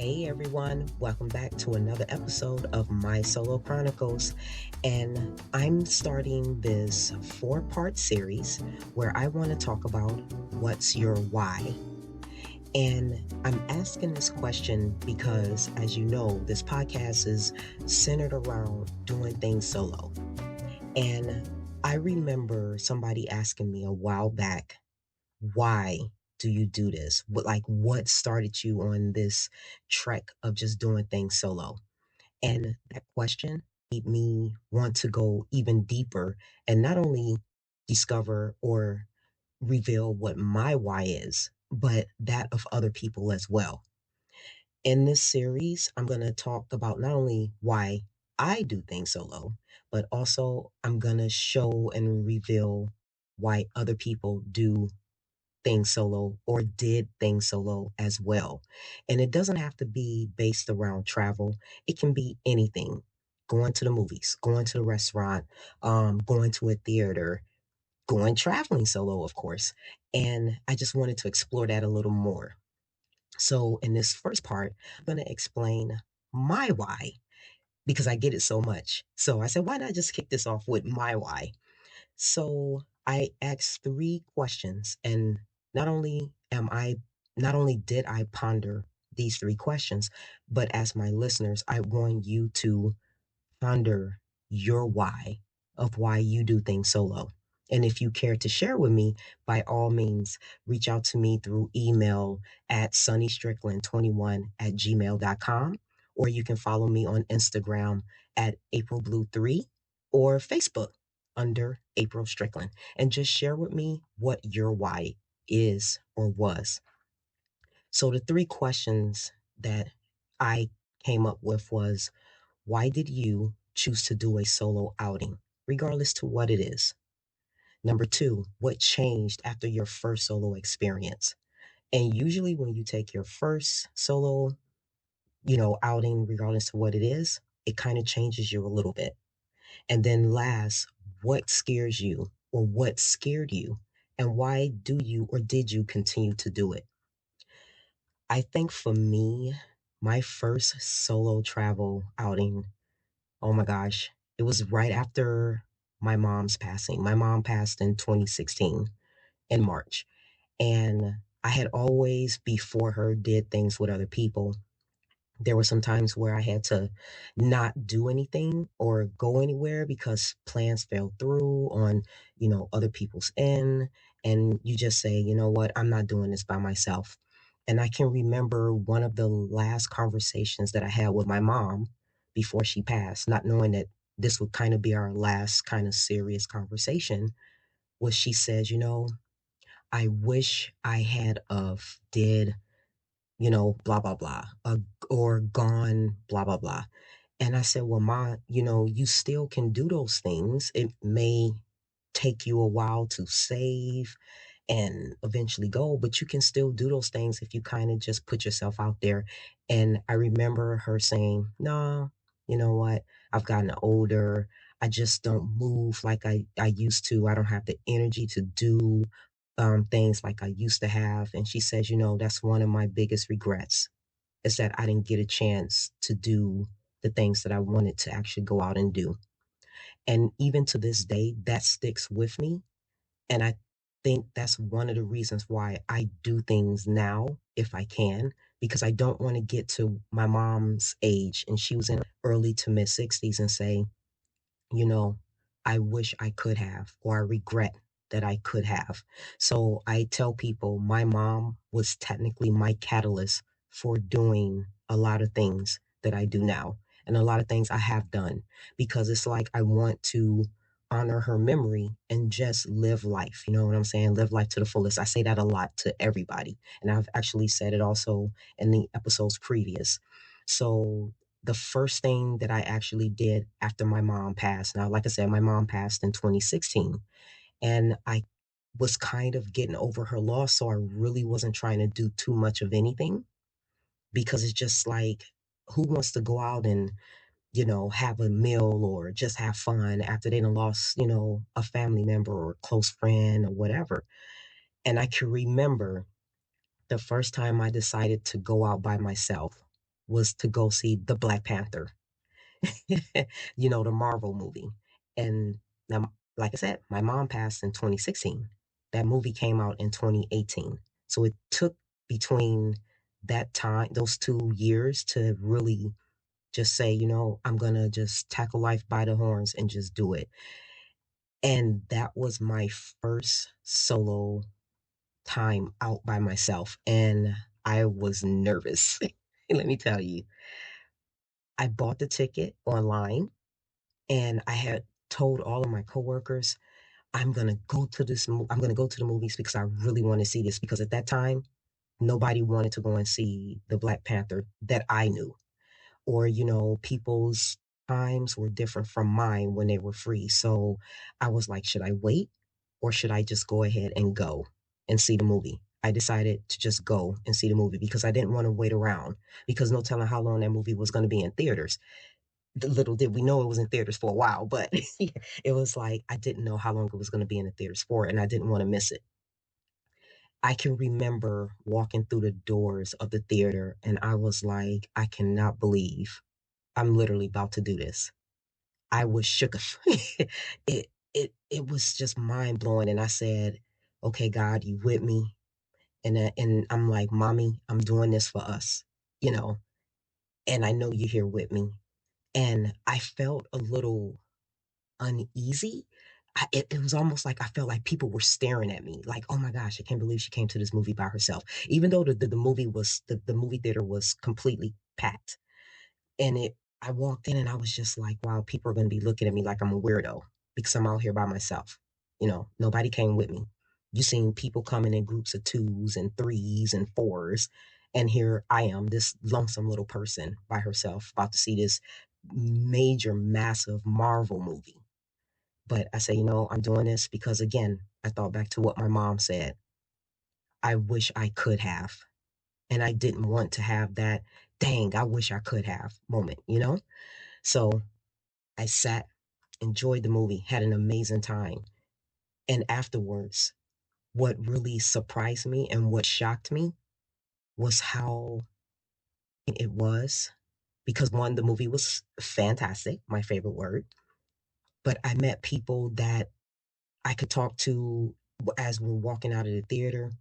Hey everyone, welcome back to another episode of My Solo Chronicles. And I'm starting this 4-part series where I want to talk about what's your why. And I'm asking this question because, as you know, this podcast is centered around doing things solo. And I remember somebody asking me a while back, why do you do this? What started you on this trek of just doing things solo? And that question made me want to go even deeper and not only discover or reveal what my why is, but that of other people as well. In this series, I'm going to talk about not only why I do things solo, but also I'm going to show and reveal why other people do things solo or did things solo as well. And it doesn't have to be based around travel. It can be anything. Going to the movies, going to the restaurant, going to a theater, going traveling solo, of course. And I just wanted to explore that a little more. So in this first part, I'm going to explain my why because I get it so much. So I said, why not just kick this off with my why? So I asked 3 questions, and not only am I, not only did I ponder these 3 questions, but as my listeners, I want you to ponder your why of why you do things solo. And if you care to share with me, by all means, reach out to me through email at sunnystrickland21@gmail.com, or you can follow me on Instagram at aprilblue3 or Facebook under April Strickland. And just share with me what your why is or was. So the 3 questions that I came up with was, why did you choose to do a solo outing, regardless to what it is? Number 2, what changed after your first solo experience? And usually when you take your first solo, outing, regardless to what it is, it kind of changes you a little bit. And then last, what scares you or what scared you? And why do you or did you continue to do it? I think for me, my first solo travel outing, oh my gosh, it was right after my mom's passing. My mom passed in 2016 in March. And I had always, before her, did things with other people. There were some times where I had to not do anything or go anywhere because plans fell through on, other people's end. And you just say, you know what, I'm not doing this by myself. And I can remember one of the last conversations that I had with my mom before she passed, not knowing that this would kind of be our last kind of serious conversation, was she says, I wish I had of did, blah, blah, blah, or gone, blah, blah, blah. And I said, well, Ma, you still can do those things. It may take you a while to save and eventually go, but you can still do those things if you kind of just put yourself out there. And I remember her saying, no, you know what? I've gotten older. I just don't move like I used to. I don't have the energy to do things like I used to have. And she says, that's one of my biggest regrets is that I didn't get a chance to do the things that I wanted to actually go out and do. And even to this day, that sticks with me. And I think that's one of the reasons why I do things now, if I can, because I don't want to get to my mom's age, and she was in early to mid 60s, and say, you know, I wish I could have, or I regret that I could have. So I tell people my mom was technically my catalyst for doing a lot of things that I do now and a lot of things I have done, because it's like I want to honor her memory and just live life. You know what I'm saying? Live life to the fullest. I say that a lot to everybody. And I've actually said it also in the episodes previous. So the first thing that I actually did after my mom passed. Now, like I said, my mom passed in 2016, and I was kind of getting over her loss. So I really wasn't trying to do too much of anything, because it's just like, who wants to go out and, have a meal or just have fun after they done lost, a family member or a close friend or whatever. And I can remember the first time I decided to go out by myself. was to go see the Black Panther, the Marvel movie. And now, like I said, my mom passed in 2016. That movie came out in 2018. So it took between that time, those 2 years, to really just say, I'm going to just tackle life by the horns and just do it. And that was my first solo time out by myself. And I was nervous. Let me tell you, I bought the ticket online and I had told all of my coworkers, I'm going to go to I'm going to go to the movies because I really want to see this. Because at that time, nobody wanted to go and see the Black Panther that I knew. Or, people's times were different from mine when they were free. So I was like, should I wait or should I just go ahead and go and see the movie? I decided to just go and see the movie because I didn't want to wait around because no telling how long that movie was going to be in theaters. Little did we know it was in theaters for a while, but it was like I didn't know how long it was going to be in the theaters for, and I didn't want to miss it. I can remember walking through the doors of the theater, and I was like, I cannot believe I'm literally about to do this. I was shook. It was just mind blowing, and I said, "Okay, God, you with me?" And I'm like, "Mommy, I'm doing this for us, you know, and I know you're here with me." And I felt a little uneasy. It was almost like I felt like people were staring at me, like, "Oh my gosh, I can't believe she came to this movie by herself." Even though the movie was the movie theater was completely packed, and I walked in and I was just like, "Wow, people are going to be looking at me like I'm a weirdo because I'm out here by myself." Nobody came with me. You seen people coming in groups of twos and threes and fours, and here I am, this lonesome little person by herself, about to see this major, massive Marvel movie. But I say, I'm doing this because, again, I thought back to what my mom said. I wish I could have. And I didn't want to have that, dang, I wish I could have moment. So I sat, enjoyed the movie, had an amazing time. And afterwards, what really surprised me and what shocked me was how it was. Because one, the movie was fantastic, my favorite word. But I met people that I could talk to as we're walking out of the theater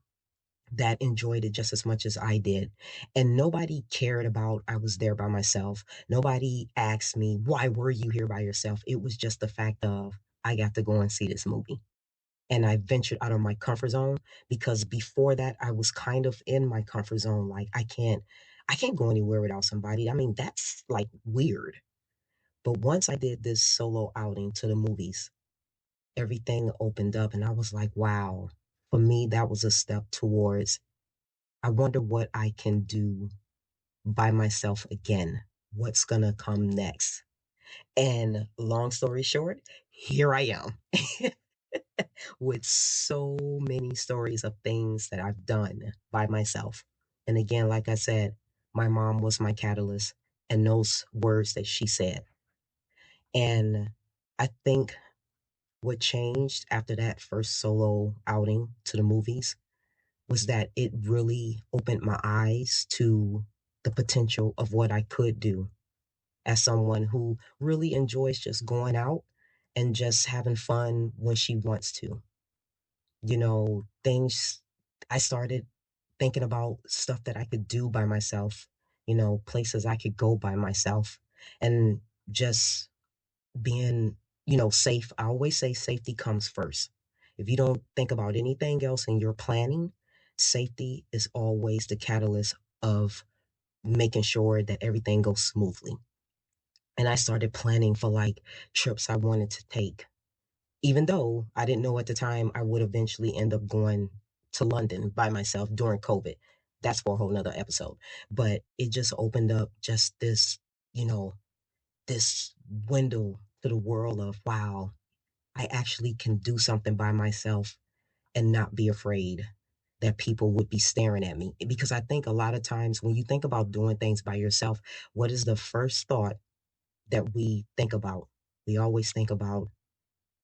that enjoyed it just as much as I did. And nobody cared about I was there by myself. Nobody asked me, why were you here by yourself? It was just the fact of I got to go and see this movie. And I ventured out of my comfort zone because before that I was kind of in my comfort zone. Like I can't go anywhere without somebody. I mean, that's like weird. But once I did this solo outing to the movies, everything opened up and I was like, wow, for me, that was a step towards, I wonder what I can do by myself again. What's going to come next? And long story short, here I am with so many stories of things that I've done by myself. And again, like I said, my mom was my catalyst and those words that she said. And I think what changed after that first solo outing to the movies was that it really opened my eyes to the potential of what I could do as someone who really enjoys just going out and just having fun when she wants to. Things I started thinking about stuff that I could do by myself, places I could go by myself and just being, safe. I always say safety comes first. If you don't think about anything else in your planning, safety is always the catalyst of making sure that everything goes smoothly. And I started planning for like trips I wanted to take, even though I didn't know at the time I would eventually end up going to London by myself during COVID. That's for a whole nother episode. But it just opened up just you know, this window to the world of wow, I actually can do something by myself and not be afraid that people would be staring at me. Because I think a lot of times when you think about doing things by yourself, what is the first thought that we think about? We always think about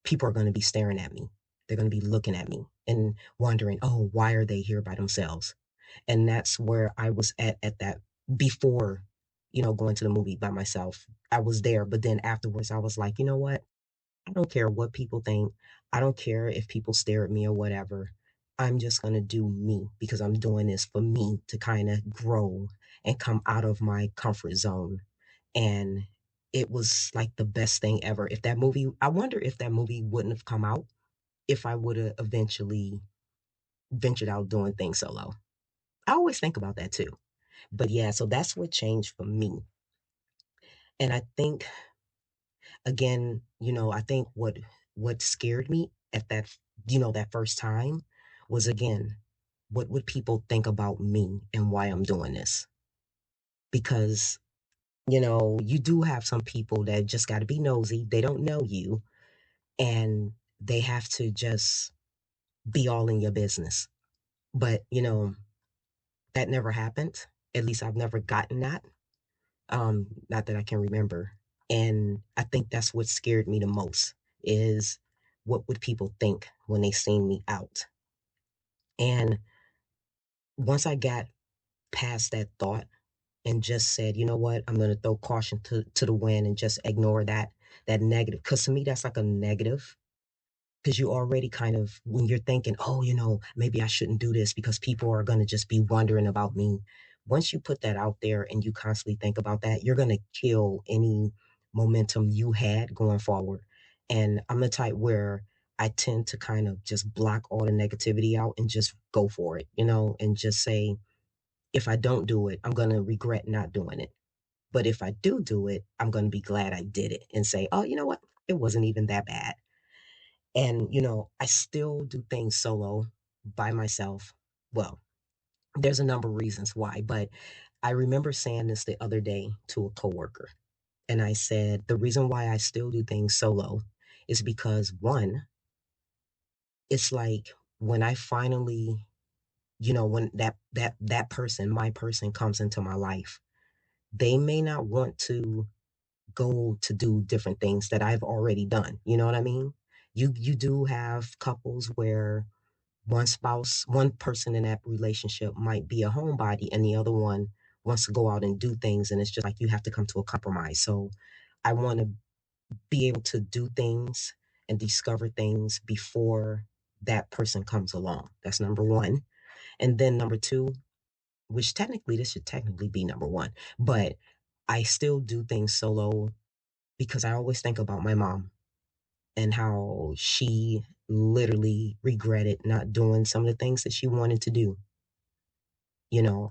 people are going to be staring at me. They're going to be looking at me and wondering, oh, why are they here by themselves? And that's where I was at that before. going to the movie by myself. I was there, but then afterwards I was like, you know what? I don't care what people think. I don't care if people stare at me or whatever. I'm just going to do me because I'm doing this for me to kind of grow and come out of my comfort zone. And it was like the best thing ever. If that movie, I wonder if that movie wouldn't have come out if I would have eventually ventured out doing things solo. I always think about that too. But yeah, so that's what changed for me. And I think again, I think what scared me at that first time was again, what would people think about me and why I'm doing this? Because, you do have some people that just got to be nosy. They don't know you and they have to just be all in your business. But, that never happened. At least I've never gotten that. Not that I can remember. And I think that's what scared me the most is what would people think when they seen me out. And once I got past that thought and just said, you know what, I'm going to throw caution to the wind and just ignore that negative. Because to me, that's like a negative because you already kind of when you're thinking, oh, maybe I shouldn't do this because people are going to just be wondering about me. Once you put that out there and you constantly think about that, you're going to kill any momentum you had going forward. And I'm the type where I tend to kind of just block all the negativity out and just go for it, and just say, if I don't do it, I'm going to regret not doing it. But if I do it, I'm going to be glad I did it and say, oh, you know what? It wasn't even that bad. And, I still do things solo by myself. Well, there's a number of reasons why, but I remember saying this the other day to a coworker. And I said, the reason why I still do things solo is because one, it's like when I finally, when that person, my person comes into my life, they may not want to go to do different things that I've already done. You know what I mean? You do have couples where one person in that relationship might be a homebody and the other one wants to go out and do things. And it's just like you have to come to a compromise. So I want to be able to do things and discover things before that person comes along. That's number one. And then number two, which technically, this should technically be number one, but I still do things solo because I always think about my mom and how she literally regretted not doing some of the things that she wanted to do.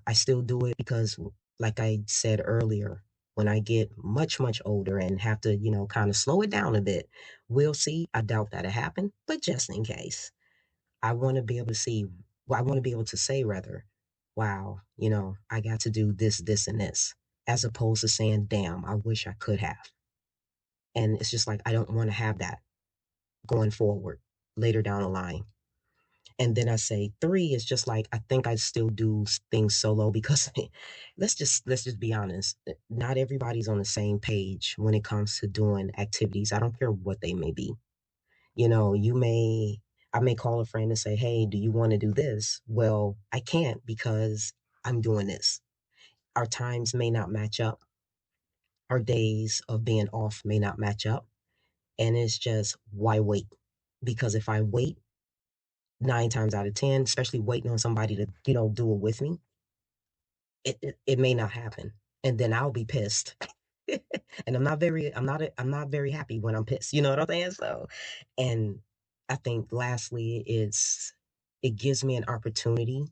I still do it because, like I said earlier, when I get much, much older and have to, kind of slow it down a bit, we'll see. I doubt that'll happen, but just in case, I want to be able to see, well, I want to be able to say, rather, wow, I got to do this, this, and this, as opposed to saying, damn, I wish I could have. And it's just like, I don't want to have that going forward later down the line. And then I say three is just like I think I still do things solo because let's just be honest. Not everybody's on the same page when it comes to doing activities. I don't care what they may be. I may call a friend and say, "Hey, do you want to do this?" Well, I can't because I'm doing this. Our times may not match up. Our days of being off may not match up. And it's just why wait? Because if I wait, 9 times out of 10, especially waiting on somebody to, do it with me, it may not happen. And then I'll be pissed. And I'm not very happy when I'm pissed. You know what I'm saying? So, and I think lastly, it gives me an opportunity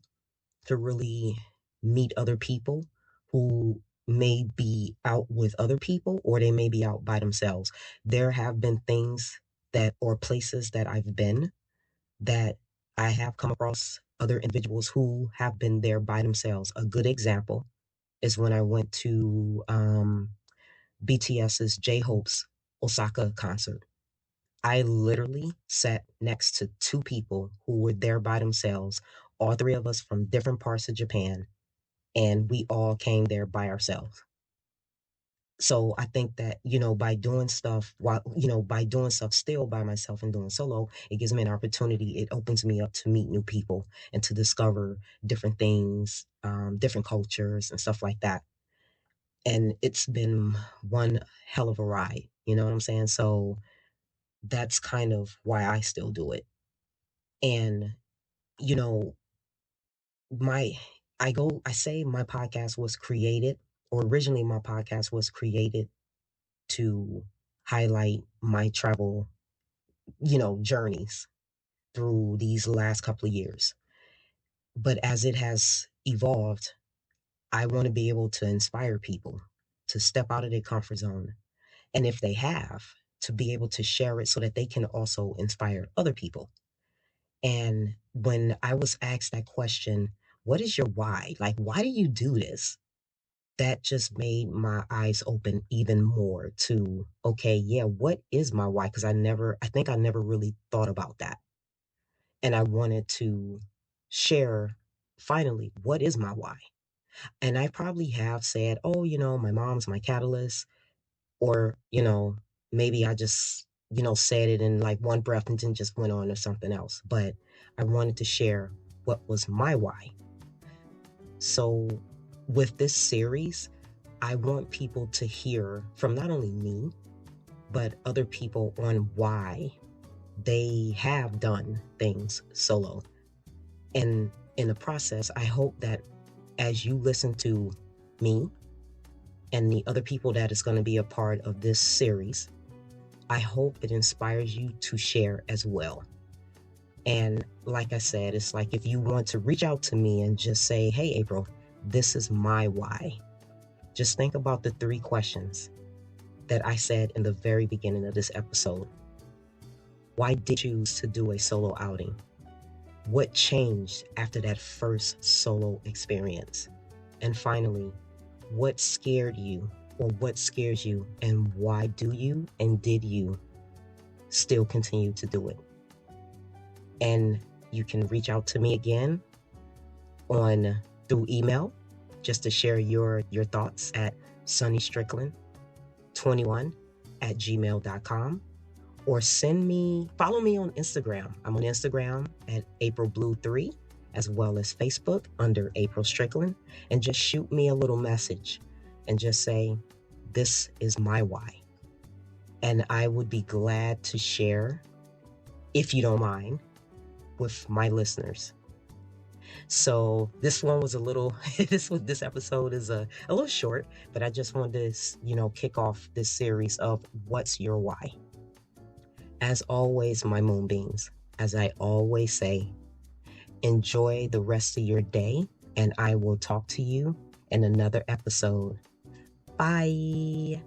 to really meet other people who may be out with other people or they may be out by themselves. There have been things that or places that I've been that I have come across other individuals who have been there by themselves. A good example is when I went to BTS's J Hope's Osaka concert. I literally sat next to two people who were there by themselves, all three of us from different parts of Japan, and we all came there by ourselves. So I think that, by doing stuff still by myself and doing solo, it gives me an opportunity. It opens me up to meet new people and to discover different things, different cultures and stuff like that. And it's been one hell of a ride. You know what I'm saying? So that's kind of why I still do it. And, you know, my, I say my podcast was created, or originally my podcast was created to highlight my travel, journeys through these last couple of years. But as it has evolved, I want to be able to inspire people to step out of their comfort zone. And if they have, to be able to share it so that they can also inspire other people. And when I was asked that question, what is your why? Like, why do you do this? That just made my eyes open even more to, okay, yeah, what is my why? Because I think I never really thought about that. And I wanted to share finally, what is my why? And I probably have said, oh, my mom's my catalyst, or, maybe I just, said it in like one breath and then just went on to something else. But I wanted to share what was my why. So with this series, I want people to hear from not only me, but other people on why they have done things solo. And in the process, I hope that as you listen to me and the other people that is going to be a part of this series, I hope it inspires you to share as well. And like I said, it's like if you want to reach out to me and just say, hey, April, this is my why. Just think about the 3 questions that I said in the very beginning of this episode. Why did you choose to do a solo outing? What changed after that first solo experience? And finally, what scared you, or what scares you, and why do you and did you still continue to do it? And you can reach out to me again through email, just to share your thoughts at sunnystrickland21@gmail.com, or follow me on Instagram. I'm on Instagram at AprilBlue3, as well as Facebook under April Strickland, and just shoot me a little message and just say, this is my why. And I would be glad to share, if you don't mind, with my listeners. So this one was a little, this episode is a little short, but I just wanted to, kick off this series of What's Your Why? As always, my moonbeams, as I always say, enjoy the rest of your day, and I will talk to you in another episode. Bye.